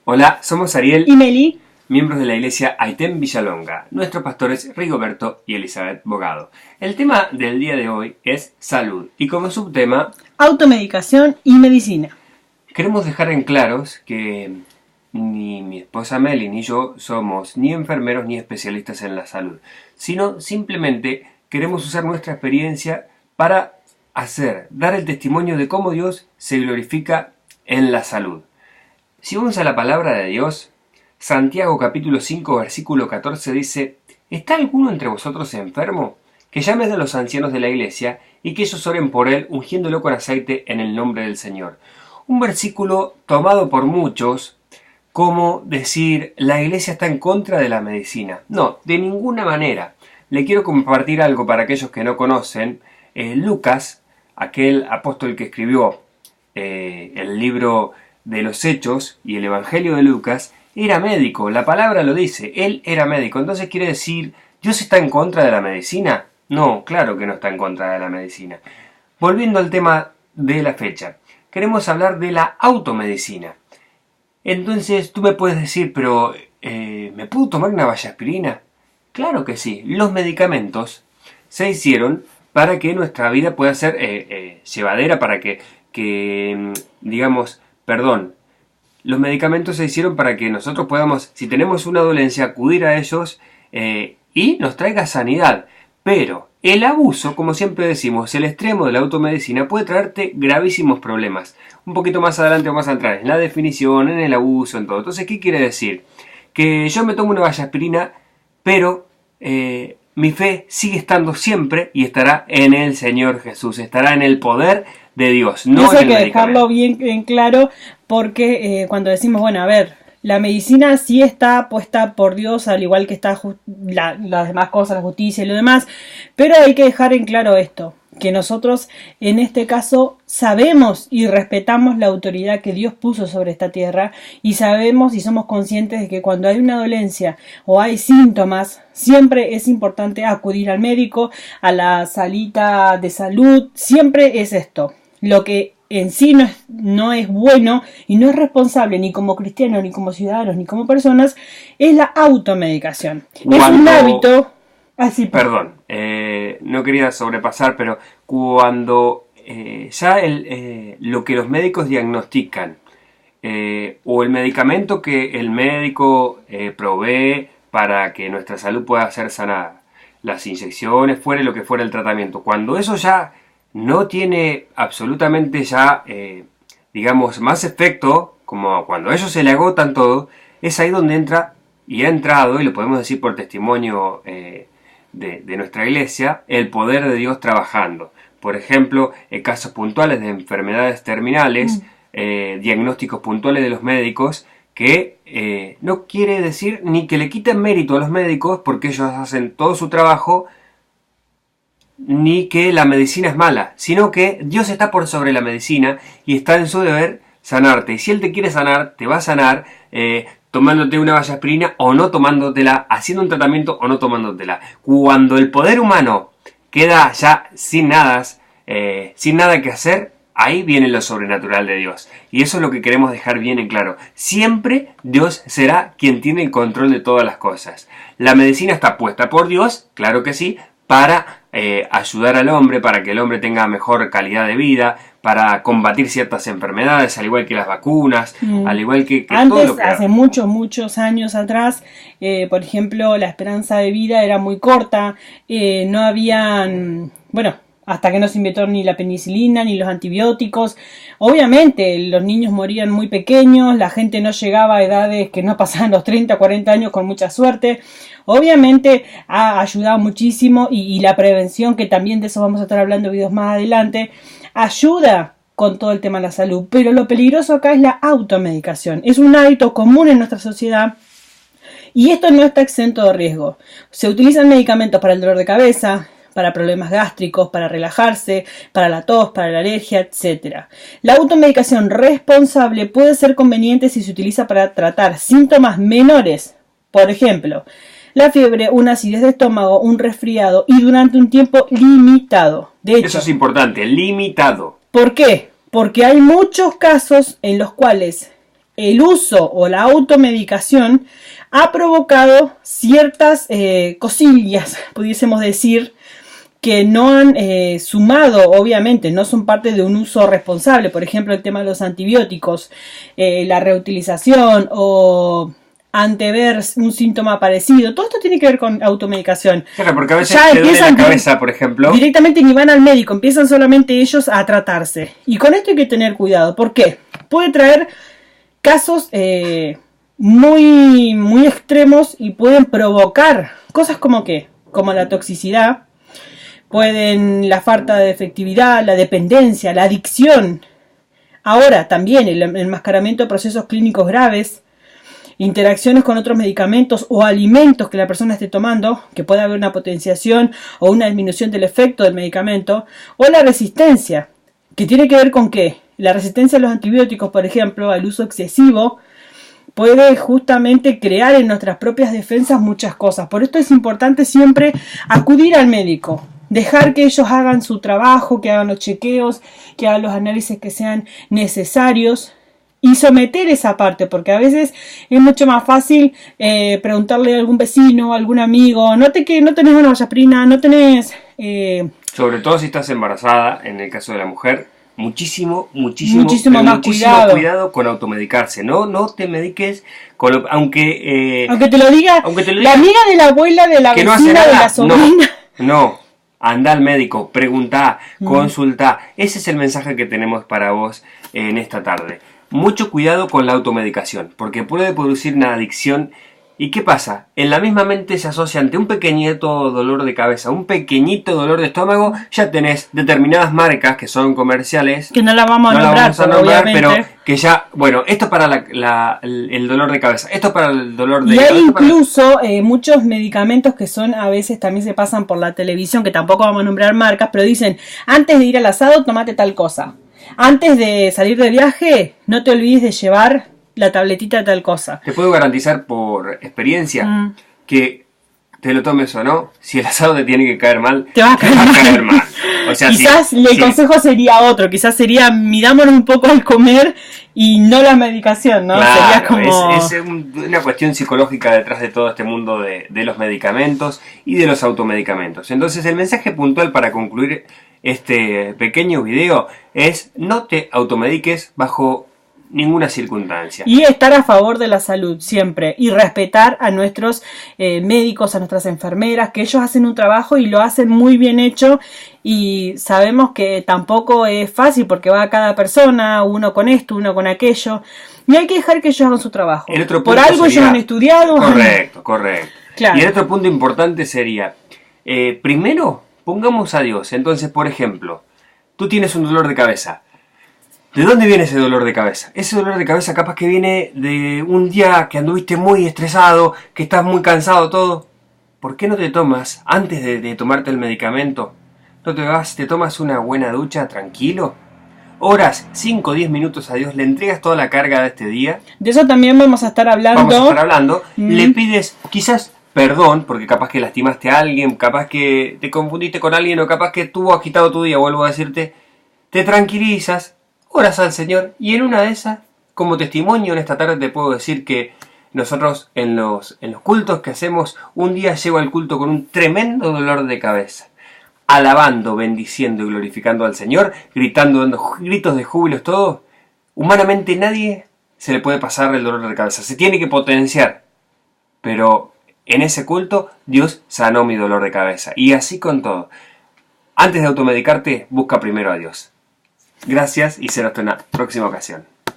Hola, somos Ariel y Meli, miembros de la iglesia Aitén Villalonga. Nuestros pastores Rigoberto y Elizabeth Bogado. El tema del día de hoy es salud y como subtema automedicación y medicina. queremos dejar en claros que ni mi esposa Meli ni yo somos ni enfermeros ni especialistas en la salud, sino simplemente queremos usar nuestra experiencia para dar el testimonio de cómo Dios se glorifica en la salud. Si vamos a la palabra de Dios, Santiago capítulo 5 versículo 14 dice: ¿Está alguno entre vosotros enfermo? Que llame a los ancianos de la iglesia y que ellos oren por él, ungiéndolo con aceite en el nombre del Señor. Un versículo tomado por muchos como decir la iglesia está en contra de la medicina. No, de ninguna manera. Le quiero compartir algo para aquellos que no conocen. Lucas, aquel apóstol que escribió el libro de los Hechos y el Evangelio de Lucas, era médico, la palabra lo dice, él era médico. Entonces quiere decir, ¿Dios está en contra de la medicina? No, claro que no está en contra de la medicina. Volviendo al tema de la fecha, queremos hablar de la automedicina. Entonces tú me puedes decir, pero ¿me puedo tomar una vallaspirina? Claro que sí, los medicamentos se hicieron para que nuestra vida pueda ser llevadera, para los medicamentos se hicieron para que nosotros podamos, si tenemos una dolencia, acudir a ellos y nos traiga sanidad. Pero el abuso, como siempre decimos, el extremo de la automedicina puede traerte gravísimos problemas. Un poquito más adelante vamos a entrar en la definición, en el abuso, en todo. Entonces, ¿qué quiere decir? Que yo me tomo una vallaspirina, pero mi fe sigue estando siempre y estará en el Señor Jesús, estará en el poder de Dios, no eso en hay el que medicamento. dejarlo bien claro, porque cuando decimos, bueno, a ver, la medicina sí está puesta por Dios, al igual que está las demás cosas, la justicia y lo demás, pero hay que dejar en claro esto, que nosotros en este caso sabemos y respetamos la autoridad que Dios puso sobre esta tierra y sabemos y somos conscientes de que cuando hay una dolencia o hay síntomas, siempre es importante acudir al médico, a la salita de salud, siempre es esto. Lo que en sí no es bueno y no es responsable ni como cristianos, ni como ciudadanos, ni como personas, es la automedicación. Es un hábito... Perdón, no quería sobrepasar, pero cuando lo que los médicos diagnostican o el medicamento que el médico provee para que nuestra salud pueda ser sanada, las inyecciones, fuera lo que fuera el tratamiento, cuando eso ya no tiene absolutamente más efecto, como cuando ellos se le agotan todo, es ahí donde entra, y ha entrado, y lo podemos decir por testimonio de nuestra iglesia, el poder de Dios trabajando. Por ejemplo, en casos puntuales de enfermedades terminales, diagnósticos puntuales de los médicos, que no quiere decir ni que le quiten mérito a los médicos porque ellos hacen todo su trabajo, ni que la medicina es mala, sino que Dios está por sobre la medicina y está en su deber sanarte. Y si Él te quiere sanar, te va a sanar tomándote una vallaspirina o no tomándotela, haciendo un tratamiento o no tomándotela. Cuando el poder humano queda ya sin nada que hacer, ahí viene lo sobrenatural de Dios. Y eso es lo que queremos dejar bien en claro. Siempre Dios será quien tiene el control de todas las cosas. La medicina está puesta por Dios, claro que sí, para ayudar al hombre, para que el hombre tenga mejor calidad de vida, para combatir ciertas enfermedades, al igual que las vacunas, al igual que antes, todo lo que... hace muchos años atrás, por ejemplo, la esperanza de vida era muy corta, no habían, hasta que no se inventó ni la penicilina ni los antibióticos. Obviamente los niños morían muy pequeños, la gente no llegaba a edades que no pasaban los 30, 40 años con mucha suerte. Obviamente ha ayudado muchísimo y la prevención, que también de eso vamos a estar hablando videos más adelante, ayuda con todo el tema de la salud. Pero lo peligroso acá es la automedicación. Es un hábito común en nuestra sociedad y esto no está exento de riesgo. Se utilizan medicamentos para el dolor de cabeza, para problemas gástricos, para relajarse, para la tos, para la alergia, etc. La automedicación responsable puede ser conveniente si se utiliza para tratar síntomas menores. Por ejemplo, la fiebre, una acidez de estómago, un resfriado y durante un tiempo limitado. De hecho, eso es importante, limitado. ¿Por qué? Porque hay muchos casos en los cuales el uso o la automedicación ha provocado ciertas cosillas, pudiésemos decir, que no han sumado, obviamente, no son parte de un uso responsable. Por ejemplo, el tema de los antibióticos, la reutilización o antever un síntoma parecido. Todo esto tiene que ver con automedicación. Claro, porque a veces te duele la cabeza, por ejemplo. Directamente ni van al médico, empiezan solamente ellos a tratarse. Y con esto hay que tener cuidado. ¿Por qué? Puede traer casos muy, muy extremos y pueden provocar cosas como ¿qué? Como la toxicidad, pueden la falta de efectividad, la dependencia, la adicción. Ahora también el enmascaramiento de procesos clínicos graves, interacciones con otros medicamentos o alimentos que la persona esté tomando, que puede haber una potenciación o una disminución del efecto del medicamento, o la resistencia, que tiene que ver con ¿qué? La resistencia a los antibióticos, por ejemplo, al uso excesivo, puede justamente crear en nuestras propias defensas muchas cosas. Por esto es importante siempre acudir al médico. Dejar que ellos hagan su trabajo, que hagan los chequeos, que hagan los análisis que sean necesarios y someter esa parte, porque a veces es mucho más fácil preguntarle a algún vecino, a algún amigo, no tenés una vallaprina, no tenés... Sobre todo si estás embarazada, en el caso de la mujer, muchísimo cuidado con automedicarse. No te mediques, aunque te lo diga la amiga de la abuela, de la vecina, de la sobrina. No. Anda al médico, pregunta, consulta. Ese es el mensaje que tenemos para vos en esta tarde. Mucho cuidado con la automedicación, porque puede producir una adicción. ¿Y qué pasa? En la misma mente se asocia ante un pequeñito dolor de cabeza, un pequeñito dolor de estómago, ya tenés determinadas marcas que son comerciales. Que no la vamos a nombrar, pero que ya, bueno, esto para el dolor de cabeza, esto para el dolor de... Y hay incluso muchos medicamentos que son, a veces también se pasan por la televisión, que tampoco vamos a nombrar marcas, pero dicen, antes de ir al asado, tomate tal cosa. Antes de salir de viaje, no te olvides de llevar la tabletita de tal cosa. Te puedo garantizar por experiencia que te lo tomes o no, si el asado te tiene que caer mal, te va a caer mal. O sea, quizás el consejo sería otro, quizás sería mirámonos un poco al comer y no la medicación, ¿no? Claro, sería como... es una cuestión psicológica detrás de todo este mundo de los medicamentos y de los automedicamentos. Entonces el mensaje puntual para concluir este pequeño video es: no te automediques bajo ninguna circunstancia. Y estar a favor de la salud siempre. Y respetar a nuestros médicos, a nuestras enfermeras, que ellos hacen un trabajo y lo hacen muy bien hecho. Y sabemos que tampoco es fácil porque va a cada persona, uno con esto, uno con aquello. Y hay que dejar que ellos hagan su trabajo. Por algo ellos han estudiado. Correcto. Claro. Y el otro punto importante sería, primero, pongamos a Dios. Entonces, por ejemplo, tú tienes un dolor de cabeza. ¿De dónde viene ese dolor de cabeza? Ese dolor de cabeza capaz que viene de un día que anduviste muy estresado, que estás muy cansado, todo. ¿Por qué no te tomas, antes de tomarte el medicamento, te tomas una buena ducha tranquilo? Horas, 5 o 10 minutos a Dios, le entregas toda la carga de este día. De eso también vamos a estar hablando. Le pides quizás perdón, porque capaz que lastimaste a alguien, capaz que te confundiste con alguien o capaz que estuvo agitado tu día, vuelvo a decirte. Te tranquilizas. Oras al Señor, y en una de esas, como testimonio en esta tarde te puedo decir que nosotros en los cultos que hacemos, un día llego al culto con un tremendo dolor de cabeza, alabando, bendiciendo y glorificando al Señor, gritando, dando gritos de júbilos, todo. Humanamente nadie se le puede pasar el dolor de cabeza, se tiene que potenciar, pero en ese culto Dios sanó mi dolor de cabeza, y así con todo. Antes de automedicarte, busca primero a Dios. Gracias y será hasta una próxima ocasión.